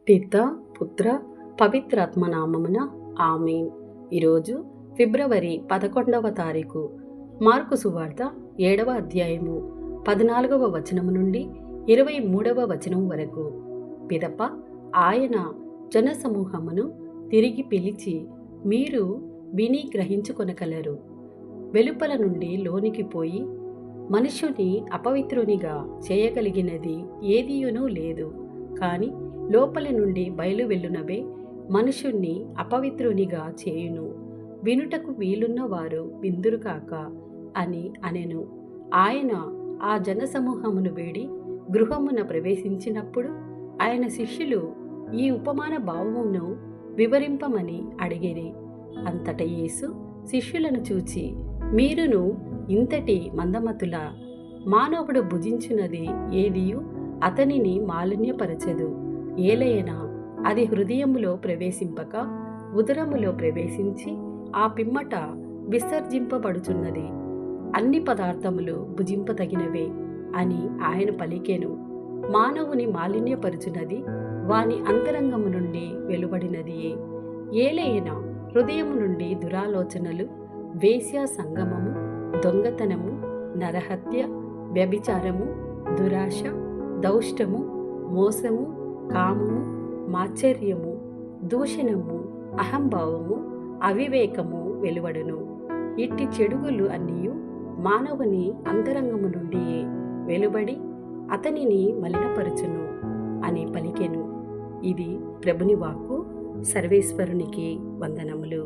పిత పుత్ర పవిత్రాత్మ నామమున ఆమేన్. ఈరోజు ఫిబ్రవరి 11వ తారీఖు. మార్కు సువార్త 7వ అధ్యాయము 14వ వచనము నుండి 23వ వచనం వరకు. పిదప ఆయన జనసమూహమును తిరిగి పిలిచి, మీరు విని గ్రహించుకొనగలరు. వెలుపల నుండి లోనికి పోయి మనుష్యుని అపవిత్రునిగా చేయగలిగినది ఏదియునూ లేదు, కాని లోపలి నుండి బయలు వెళ్ళునవే మనుష్యుణ్ణి అపవిత్రునిగా చేయును. వినుటకు వీలున్న వారు విందురు కాక అని అనెను. ఆయన ఆ జనసమూహమును వేడి గృహమున ప్రవేశించినప్పుడు ఆయన శిష్యులు ఈ ఉపమాన భావమును వివరింపమని అడిగిరి. అంతట యేసు శిష్యులను చూచి, మీరును ఇంతటి మందమతుల, మానవుడు భుజించున్నది ఏదియు అతనిని మాలిన్యపరచదు. ఏలయన అది హృదయములో ప్రవేశింపక ఉదరములో ప్రవేశించి ఆ పిమ్మట విసర్జింపబడుచున్నది. అన్ని పదార్థములు భుజింపదగినవే అని ఆయన పలికెను. మానవుని మాలిన్యపరుచున్నది వాని అంతరంగము నుండి వెలువడినదియే. ఏలయన హృదయము నుండి దురాలోచనలు, వేశ్యా సంగమము, దొంగతనము, నరహత్య, వ్యభిచారము, దురాశ, దౌష్టము, మోసము, కామము, మాత్సర్యము, దూషణము, అహంభావము, అవివేకము వెలువడును. ఇట్టి చెడుగులు అన్నీయు మానవుని అంతరంగము నుండి వెలువడి అతనిని మలినపరచును అని పలికెను. ఇది ప్రభుని వాక్కు. సర్వేశ్వరునికి వందనములు.